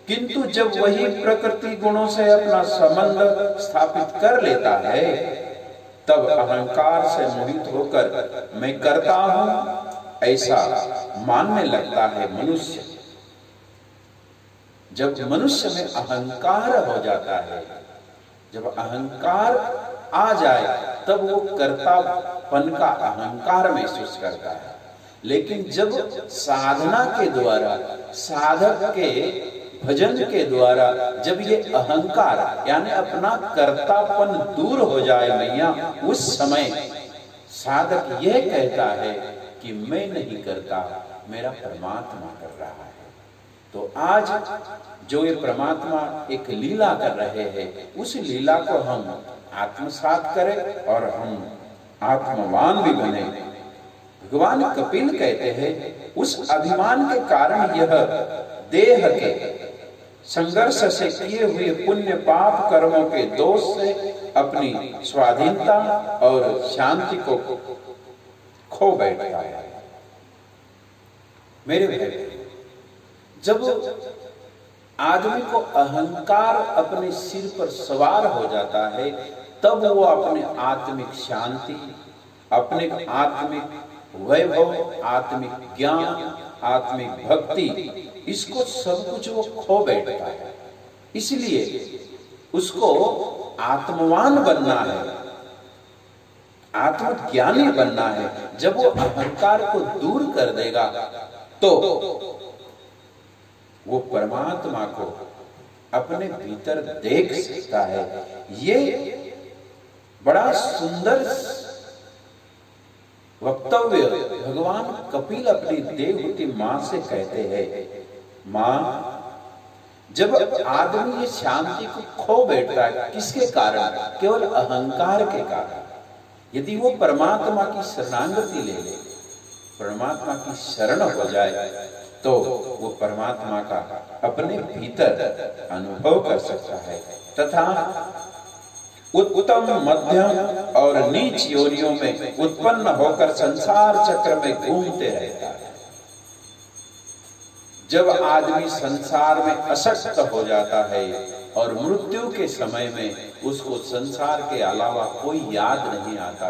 किंतु जब वही प्रकृति गुणों से अपना संबंध स्थापित कर लेता है, तब अहंकार से मोहित होकर मैं करता हूं ऐसा मानने लगता है मनुष्य। जब मनुष्य में अहंकार हो जाता है, जब अहंकार आ जाए, तब वो कर्तापन का अहंकार महसूस करता है। लेकिन जब साधना के द्वारा, साधक के भजन के द्वारा जब ये अहंकार यानी अपना कर्तापन दूर हो जाए मैया, उस समय साधक यह कहता है कि मैं नहीं करता, मेरा परमात्मा कर रहा है। तो आज जो ये परमात्मा एक लीला कर रहे हैं, उस लीला को हम आत्मसात करें और हम आत्मवान भी बने। भगवान कपिल कहते हैं, उस अभिमान के कारण यह देह के संघर्ष से किए हुए पुण्य पाप कर्मों के दोष से अपनी स्वाधीनता और शांति को खो बैठता है। मेरे भाई, जब आदमी को अहंकार अपने सिर पर सवार हो जाता है, तब वो अपने आत्मिक शांति, अपने आत्मिक वैभव, आत्मिक ज्ञान, आत्मिक भक्ति, इसको सब कुछ वो खो बैठता है। इसलिए उसको आत्मवान बनना है, आत्मज्ञानी बनना है। जब वो अहंकार को दूर कर देगा तो वो परमात्मा को अपने भीतर देख सकता है। ये बड़ा सुंदर वक्तव्य भगवान कपिल अपनी देवहूति मां से कहते हैं। मां, जब आदमी ये शांति को खो बैठता है, किसके कारण? केवल अहंकार के कारण। यदि वो परमात्मा की शरणागति ले ले, परमात्मा की शरण हो जाए, तो वो परमात्मा का अपने भीतर अनुभव कर सकता है तथा उत्तम, मध्यम और नीच योनियों में उत्पन्न होकर संसार चक्र में घूमते रहता है। जब आदमी संसार में अशक्त हो जाता है और मृत्यु के समय में उसको संसार के अलावा कोई याद नहीं आता,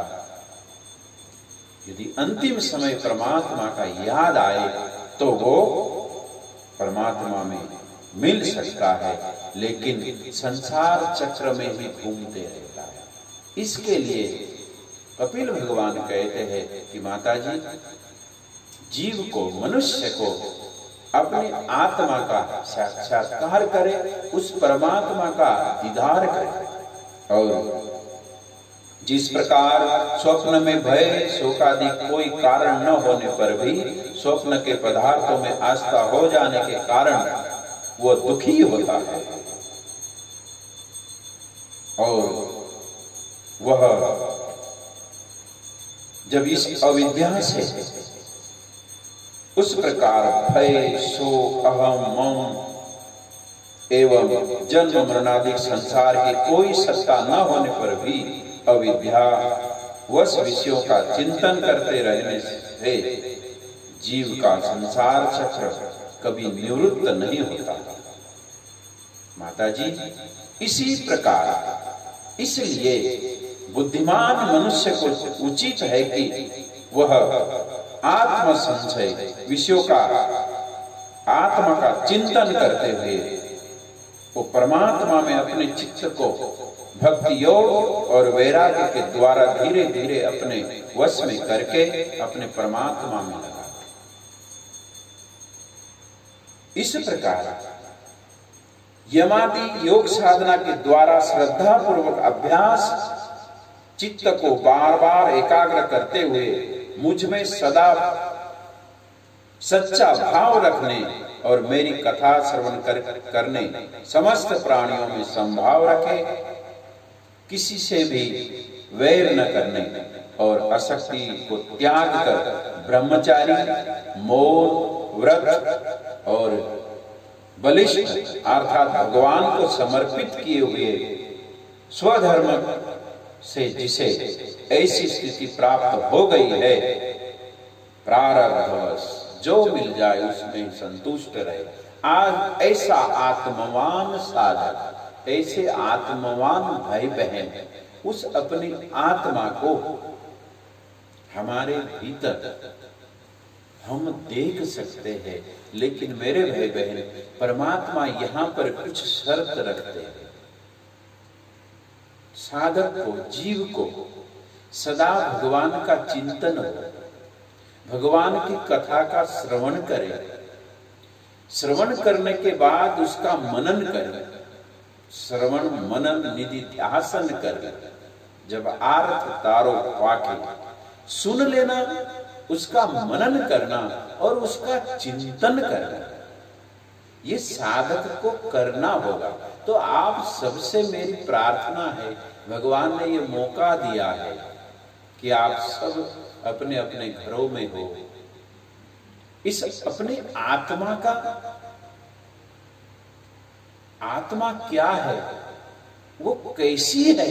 यदि अंतिम समय परमात्मा का याद आए तो वो परमात्मा में मिल सकता है, लेकिन संसार चक्र में ही घूमते रहता है। इसके लिए कपिल भगवान कहते हैं कि माताजी, जीव को, मनुष्य को अपने आत्मा का साक्षात्कार करे, उस परमात्मा का दीदार करे। और जिस प्रकार स्वप्न में भय, शोक आदि कोई कारण न होने पर भी स्वप्न के पदार्थों में आस्था हो जाने के कारण वो दुखी होता है और वह जब इस अविद्या से उस प्रकार भय, शोक, अहम, मम एवं जन्म मरणादि संसार की कोई सत्ता न होने पर भी अविद्या वश विषयों का चिंतन करते रहने से जीव का संसार चक्र कभी निवृत्त नहीं होता। माताजी, इसी प्रकार इसलिए बुद्धिमान मनुष्य को उचित है कि वह आत्म संशय विषयों का, आत्मा का चिंतन करते हुए वो परमात्मा में अपने चित्त को भक्ति योग और वैराग्य के द्वारा धीरे धीरे अपने वश में करके अपने परमात्मा में लगा। इस प्रकार यमादि योग साधना के द्वारा श्रद्धा पूर्वक अभ्यास चित्त को बार बार एकाग्र करते हुए मुझ में सदा सच्चा भाव रखने और मेरी कथा श्रवण करने, समस्त प्राणियों में संभाव रखे, किसी से भी वैर न करने और आसक्ति को त्याग कर ब्रह्मचारी, मौन, व्रत और बलिष्ठ अर्थात भगवान को समर्पित किए हुए स्वधर्म से जिसे ऐसी स्थिति प्राप्त हो गई है, प्रारब्धवश जो मिल जाए उसमें संतुष्ट रहे, आज ऐसा आत्मवान साधक, ऐसे आत्मवान भाई बहन उस अपनी आत्मा को हमारे भीतर हम देख सकते हैं। लेकिन मेरे भाई बहन, परमात्मा यहां पर कुछ शर्त रखते हैं। साधक को, जीव को सदा भगवान का चिंतन हो, भगवान की कथा का श्रवण करे, श्रवण करने के बाद उसका मनन करे, श्रवण मनन निधि ध्यासन करे। जब आर्थ तारो वाक्य सुन लेना, उसका मनन करना और उसका चिंतन करना, ये साधक को करना होगा। तो आप सबसे मेरी प्रार्थना है, भगवान ने ये मौका दिया है कि आप सब अपने अपने घरों में हो, इस अपने आत्मा का, आत्मा क्या है, वो कैसी है,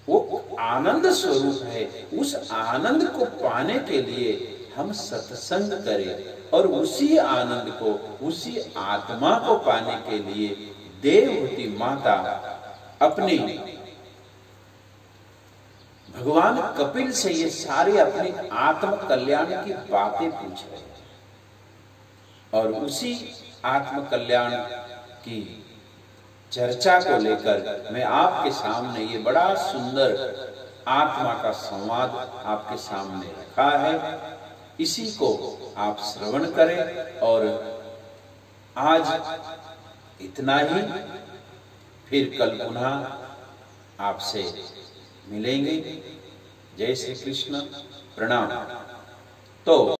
वो आनंद स्वरूप है। उस आनंद को पाने के लिए हम सत्संग करें और उसी आनंद को, उसी आत्मा को पाने के लिए देवहूति माता अपनी भगवान कपिल से ये सारे अपनी आत्म कल्याण की बातें पूछ रहे हैं। और उसी आत्म कल्याण की चर्चा को लेकर मैं आपके सामने ये बड़ा सुंदर आत्मा का संवाद आपके सामने रखा है। इसी को आप श्रवण करें। और आज इतना ही, फिर कल पुनः आपसे मिलेंगे। जय श्री कृष्ण, प्रणाम। तो